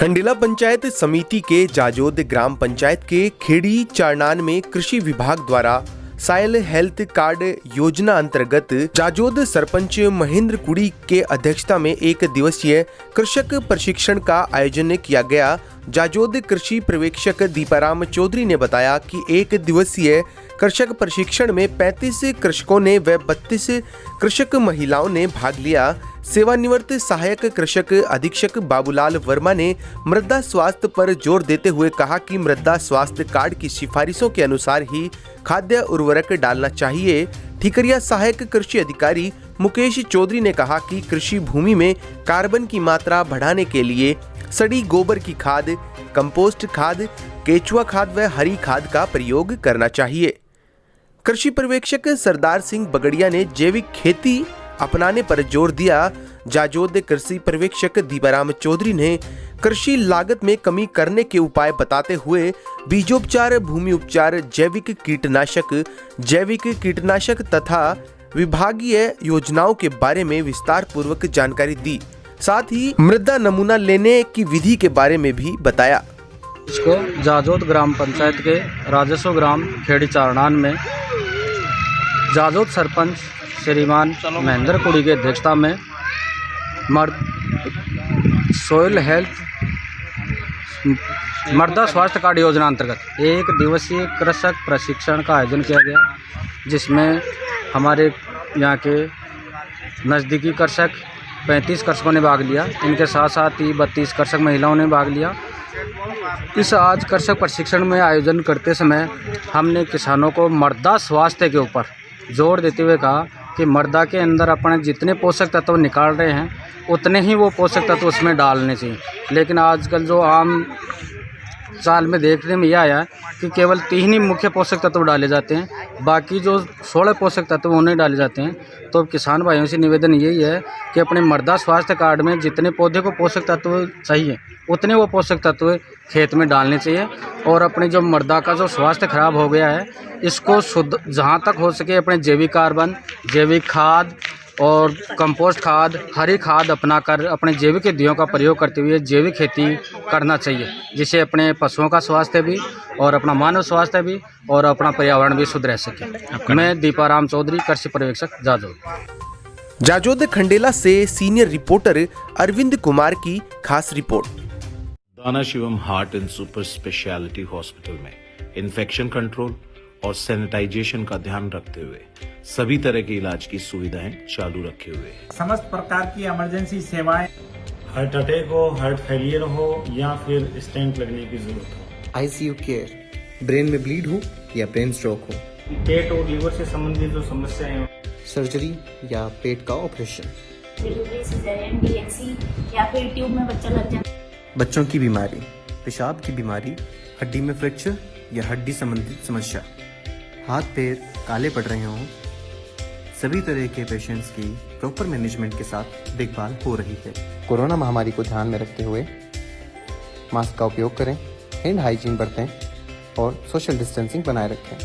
खंडेला पंचायत समिति के जाजोद ग्राम पंचायत के खेड़ी चारनान में कृषि विभाग द्वारा साइल हेल्थ कार्ड योजना अंतर्गत जाजोद सरपंच महेंद्र कुड़ी के अध्यक्षता में एक दिवसीय कृषक प्रशिक्षण का आयोजन किया गया। जाजोद कृषि पर्यवेक्षक दीपाराम चौधरी ने बताया कि एक दिवसीय कृषक प्रशिक्षण में 35 कृषकों ने व 32 कृषक महिलाओं ने भाग लिया। सेवानिवृत्त सहायक कृषक अधीक्षक बाबूलाल वर्मा ने मृदा स्वास्थ्य पर जोर देते हुए कहा कि मृदा स्वास्थ्य कार्ड की सिफारिशों के अनुसार ही खाद्य उर्वरक डालना चाहिए। ठीकरिया सहायक कृषि अधिकारी मुकेश चौधरी ने कहा कि कृषि भूमि में कार्बन की मात्रा बढ़ाने के लिए सड़ी गोबर की खाद, कंपोस्ट खाद, केचुआ खाद व हरी खाद का प्रयोग करना चाहिए। कृषि पर्यवेक्षक सरदार सिंह बगड़िया ने जैविक खेती अपनाने पर जोर दिया। जाजोद कृषि पर्यवेक्षक दीपाराम चौधरी ने कृषि लागत में कमी करने के उपाय बताते हुए बीजोपचार, भूमि उपचार, जैविक कीटनाशक तथा विभागीय योजनाओं के बारे में विस्तार पूर्वक जानकारी दी। साथ ही मृदा नमूना लेने की विधि के बारे में भी बताया। इसको जाजोद ग्राम पंचायत के राजस्व ग्राम खेड़ी चारनान में जाजोद सरपंच श्रीमान महेंद्र कुड़ी के अध्यक्षता में सोइल हेल्थ मृदा स्वास्थ्य कार्ड योजना अंतर्गत एक दिवसीय कृषक प्रशिक्षण का आयोजन किया गया, जिसमें हमारे यहाँ के नज़दीकी कृषक 35 कृषकों ने भाग लिया। इनके साथ साथ ही 32 कृषक महिलाओं ने भाग लिया। इस आज कृषक प्रशिक्षण में आयोजन करते समय हमने किसानों को मृदा स्वास्थ्य के ऊपर जोर देते हुए कहा कि मृदा के अंदर अपने जितने पोषक तत्व निकाल रहे हैं उतने ही वो पोषक तत्व उसमें डालने चाहिए। लेकिन आजकल जो आम साल में देखने में यह आया कि केवल 3 ही मुख्य पोषक तत्व डाले जाते हैं, बाकी जो 16 पोषक तत्व वो नहीं डाले जाते हैं। तो किसान भाइयों से निवेदन यही है कि अपने मृदा स्वास्थ्य कार्ड में जितने पौधे को पोषक तत्व चाहिए उतने वो पोषक तत्व खेत में डालने चाहिए और अपने जो मृदा का जो स्वास्थ्य खराब हो गया है इसको शुद्ध जहाँ तक हो सके अपने जैविक कार्बन, जैविक खाद और कंपोस्ट खाद, हरी खाद अपनाकर अपने जैविक विधियों का प्रयोग करते हुए जैविक खेती करना चाहिए, जिससे अपने पशुओं का स्वास्थ्य भी और अपना मानव स्वास्थ्य भी और अपना पर्यावरण भी शुद्ध रह सके। मैं दीपाराम चौधरी, कृषि पर्यवेक्षक, जाजोद। जाजोद खंडेला से सीनियर रिपोर्टर अरविंद कुमार की खास रिपोर्ट। दाना Shivam heart and super speciality hospital में इन्फेक्शन कंट्रोल और सैनिटाइजेशन का ध्यान रखते हुए सभी तरह के इलाज की सुविधाएं चालू रखे हुए हैं। समस्त प्रकार की इमरजेंसी सेवाएं, हार्ट अटैक हो, हार्ट फेलियर हो या फिर स्टेंट लगने की जरूरत हो, आईसीयू केयर, ब्रेन में ब्लीड हो या ब्रेन स्ट्रोक हो, पेट और लीवर से संबंधित जो समस्याएं हो, सर्जरी या पेट का ऑपरेशन, डिलीवरी, सिजेरियन, डीएनसी या फिर ट्यूब में बच्चा लग जाए, बच्चों की बीमारी, पेशाब की बीमारी, हड्डी में फ्रैक्चर या हड्डी संबंधित समस्या, हाथ पैर काले पड़ रहे हों, सभी तरह के पेशेंट्स की प्रॉपर मैनेजमेंट के साथ देखभाल हो रही है। कोरोना महामारी को ध्यान में रखते हुए मास्क का उपयोग करें, हैंड हाइजीन बरतें और सोशल डिस्टेंसिंग बनाए रखें।